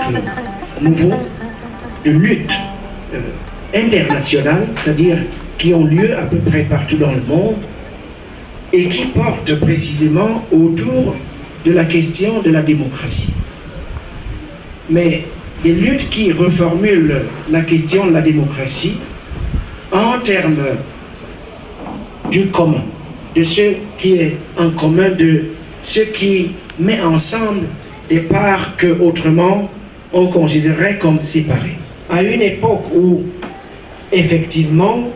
cycle nouveau de lutte internationale, c'est-à-dire qui ont lieu à peu près partout dans le monde et qui portent précisément autour de la question de la démocratie. Mais des luttes qui reformulent la question de la démocratie en termes du commun, de ce qui est en commun, de ce qui met ensemble des parts que autrement on considérerait comme séparées. À une époque où effectivement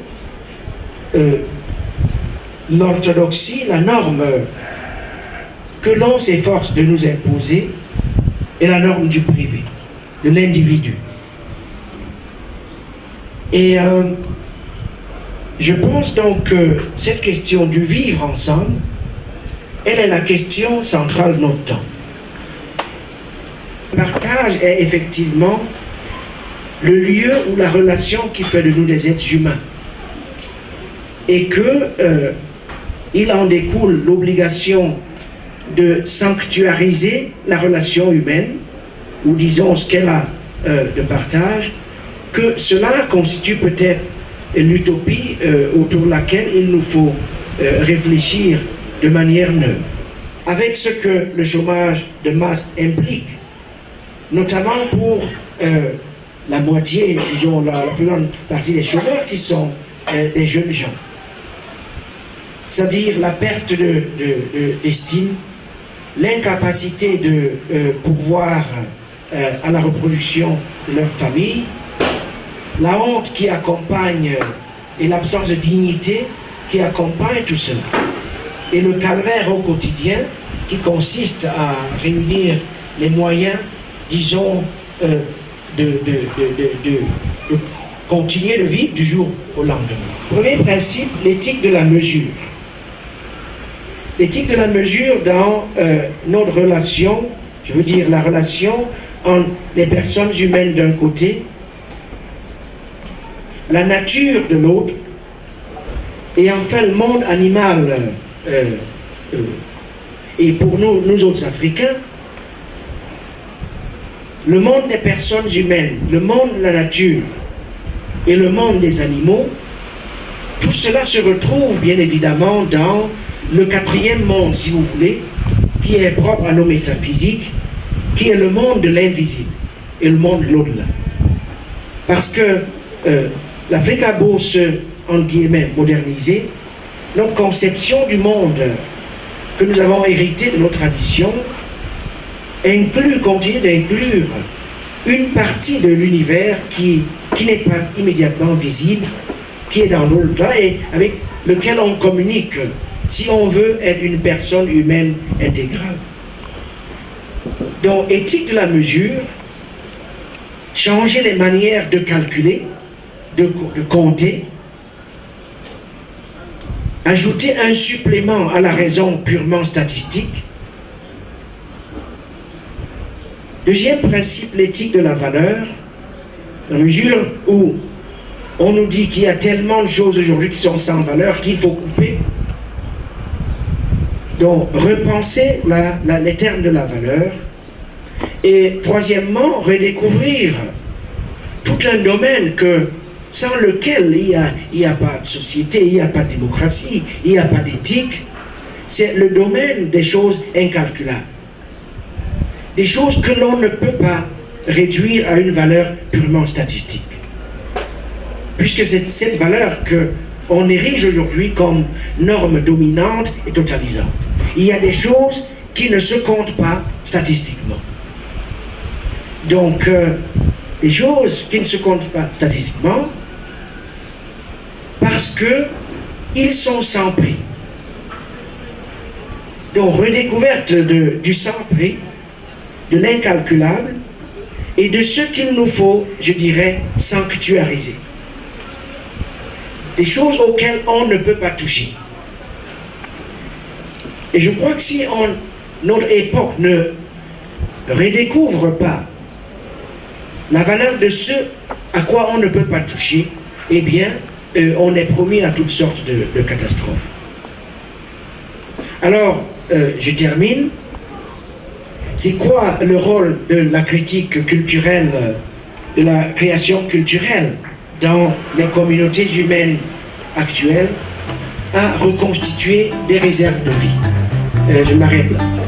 l'orthodoxie, la norme que l'on s'efforce de nous imposer est la norme du privé, de l'individu. Et je pense donc que cette question du vivre ensemble, elle est la question centrale de notre temps. Le partage est effectivement le lieu ou la relation qui fait de nous des êtres humains. Et que il en découle l'obligation de sanctuariser la relation humaine, ou disons ce qu'elle a de partage, que cela constitue peut-être l'utopie autour de laquelle il nous faut réfléchir de manière neuve. Avec ce que le chômage de masse implique, notamment pour la moitié, disons la plus grande partie des chômeurs qui sont des jeunes gens. C'est-à-dire la perte d'estime, l'incapacité de pourvoir à la reproduction de leur famille, la honte qui accompagne et l'absence de dignité qui accompagne tout cela. Et le calvaire au quotidien qui consiste à réunir les moyens, disons, de continuer de vivre du jour au lendemain. Premier principe, l'éthique de la mesure. L'éthique de la mesure dans notre relation, je veux dire la relation entre les personnes humaines d'un côté, la nature de l'autre, et enfin le monde animal. Et pour nous autres Africains, le monde des personnes humaines, le monde de la nature et le monde des animaux, tout cela se retrouve bien évidemment dans le quatrième monde, si vous voulez, qui est propre à nos métaphysiques, qui est le monde de l'invisible et le monde de l'au-delà. Parce que l'Afrique a beau se, entre guillemets, moderniser, notre conception du monde que nous avons hérité de nos traditions continue d'inclure une partie de l'univers qui n'est pas immédiatement visible, qui est dans l'au-delà et avec lequel on communique si on veut être une personne humaine intégrale. Donc, éthique de la mesure, changer les manières de calculer, de compter, ajouter un supplément à la raison purement statistique. Deuxième principe, l'éthique de la valeur, dans la mesure où on nous dit qu'il y a tellement de choses aujourd'hui qui sont sans valeur qu'il faut couper. Donc, repenser les termes de la valeur. Et troisièmement, redécouvrir tout un domaine sans lequel il n'y a pas de société, il n'y a pas de démocratie, il n'y a pas d'éthique. C'est le domaine des choses incalculables. Des choses que l'on ne peut pas réduire à une valeur purement statistique. Puisque c'est cette valeur qu'on érige aujourd'hui comme norme dominante et totalisante. Il y a des choses qui ne se comptent pas statistiquement. Donc, les choses qui ne se comptent pas statistiquement, parce qu'ils sont sans prix. Donc, redécouverte du sans prix, de l'incalculable, et de ce qu'il nous faut, je dirais, sanctuariser. Des choses auxquelles on ne peut pas toucher. Et je crois que si notre époque ne redécouvre pas la valeur de ce à quoi on ne peut pas toucher, eh bien, on est promis à toutes sortes de catastrophes. Alors, je termine. c'est quoi le rôle de la critique culturelle, de la création culturelle dans les communautés humaines actuelles à reconstituer des réserves de vie. Je m'arrête là.